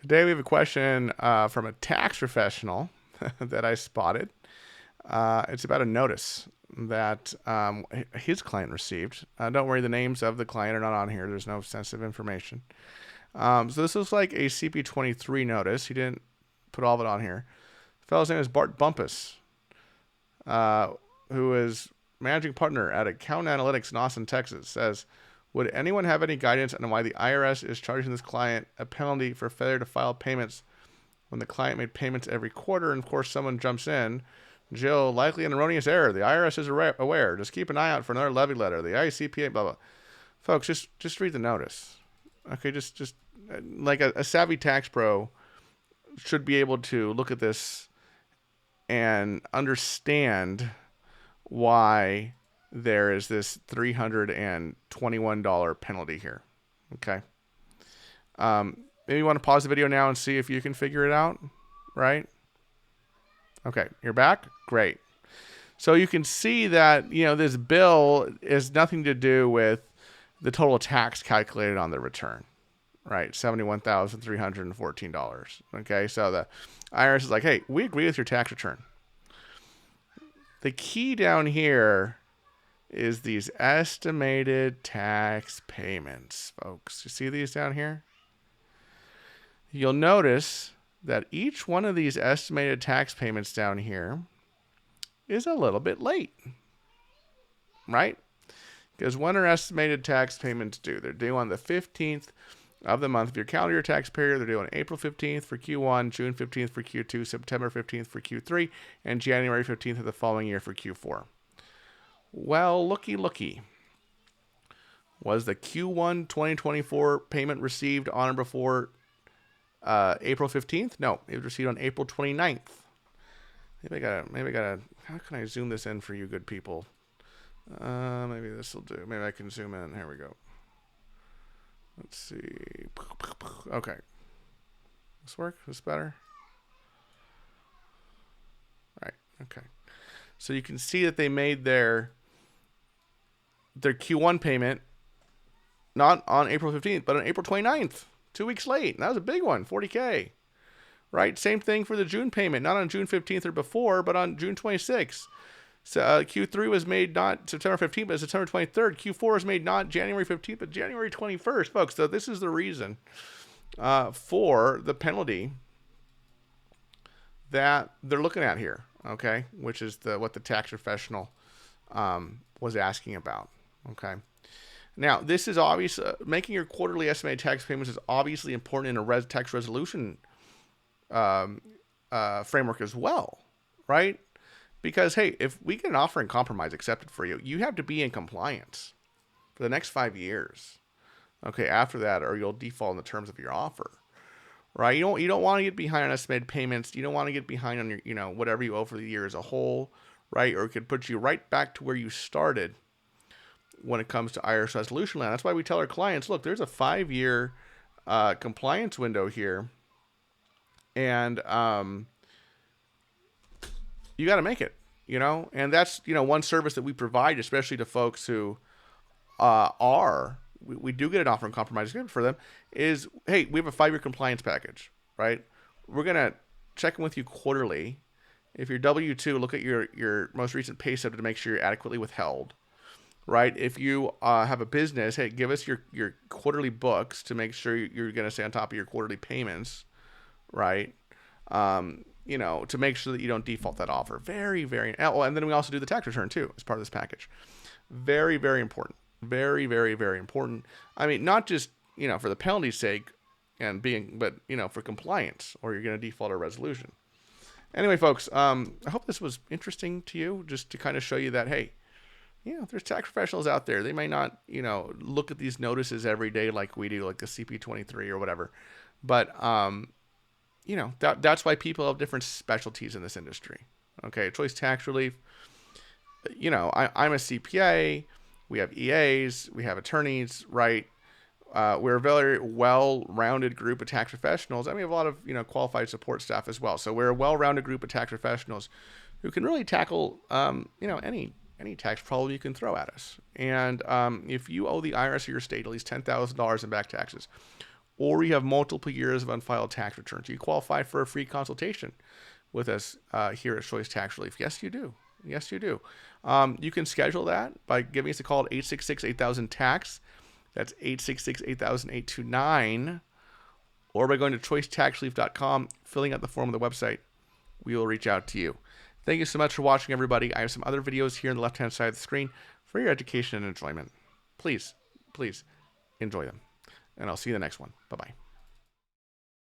Today we have a question from a tax professional that I spotted. It's about a notice that his client received. Don't worry, the names of the client are not on here. There's no sensitive information. So this looks like a CP23 notice. He didn't put all of it on here. The fellow's name is Bart Bumpus, who is managing partner at Account Analytics in Austin, Texas. Says, would anyone have any guidance on why the IRS is charging this client a penalty for failure to file payments when the client made payments every quarter? And of course, someone jumps in. Jill, likely an erroneous error. The IRS is aware. Just keep an eye out for another levy letter. The ICPA, blah, blah. Folks, just read the notice. Okay, just like a savvy tax pro should be able to look at this and understand why there is this $321 penalty here. Okay. Maybe you want to pause the video now and see if you can figure it out, right? Okay, you're back? Great. So you can see that, this bill has nothing to do with the total tax calculated on the return, right? $71,314. Okay, so the IRS is like, hey, we agree with your tax return. The key down here is these estimated tax payments, folks. You see these down here? You'll notice that each one of these estimated tax payments down here is a little bit late, right? Because when are estimated tax payments due? They're due on the 15th of the month of your calendar year taxpayer. They're due on April 15th for Q1, June 15th for Q2, September 15th for Q3, and January 15th of the following year for Q4. Well, looky. Was the Q1 2024 payment received on or before April 15th? No, it was received on April 29th. Maybe I gotta, how can I zoom this in for you good people? Maybe this will do. Maybe I can zoom in. Here we go. Let's see. Okay. This work? This better? Right. Okay. So you can see that they made their Q1 payment not on April 15th, but on April 29th, 2 weeks late. And that was a big one, $40K. Right? Same thing for the June payment, not on June 15th or before, but on June 26th. So Q3 was made not September 15th, but September 23rd. Q4 was made not January 15th, but January 21st, folks. So this is the reason for the penalty that they're looking at here, okay? Which is what the tax professional was asking about, okay? Now, this is obvious. Making your quarterly estimated tax payments is obviously important in a tax resolution framework as well, right? Because, hey, if we get an offer in compromise accepted for you, you have to be in compliance for the next 5 years. Okay, after that, or you'll default in the terms of your offer, right? You don't want to get behind on estimated payments. You don't want to get behind on your, whatever you owe for the year as a whole, right? Or it could put you right back to where you started when it comes to IRS resolution land. That's why we tell our clients, look, there's a 5-year compliance window here, and you got to make it, and that's, one service that we provide, especially to folks who we do get an offer in compromise for them, is, hey, we have a 5-year compliance package, right? We're going to check in with you quarterly. If you're W-2, look at your most recent pay stub to make sure you're adequately withheld, right? If you have a business, hey, give us your quarterly books to make sure you're going to stay on top of your quarterly payments, right? To make sure that you don't default that offer. Very, very, and then we also do the tax return too as part of this package. Very, very important. Very, very, very important. I mean, not just, for the penalty's sake but, for compliance, or you're going to default a resolution. Anyway, folks, I hope this was interesting to you, just to kind of show you that, hey, there's tax professionals out there. They may not, look at these notices every day like we do, like the CP23 or whatever. But, that's why people have different specialties in this industry. Okay, choice tax relief. I'm a CPA. We have EAs. We have attorneys, right? We're a very well-rounded group of tax professionals. And we have a lot of, qualified support staff as well. So we're a well-rounded group of tax professionals who can really tackle, any tax problem you can throw at us. And if you owe the IRS or your state at least $10,000 in back taxes, or you have multiple years of unfiled tax returns, you qualify for a free consultation with us here at Choice Tax Relief. Yes, you do. Yes, you do. You can schedule that by giving us a call at 866-8000-TAX. That's 866-8000-829. Or by going to choicetaxrelief.com, filling out the form on the website. We will reach out to you. Thank you so much for watching, everybody. I have some other videos here on the left-hand side of the screen for your education and enjoyment. Please, please enjoy them. And I'll see you in the next one. Bye-bye.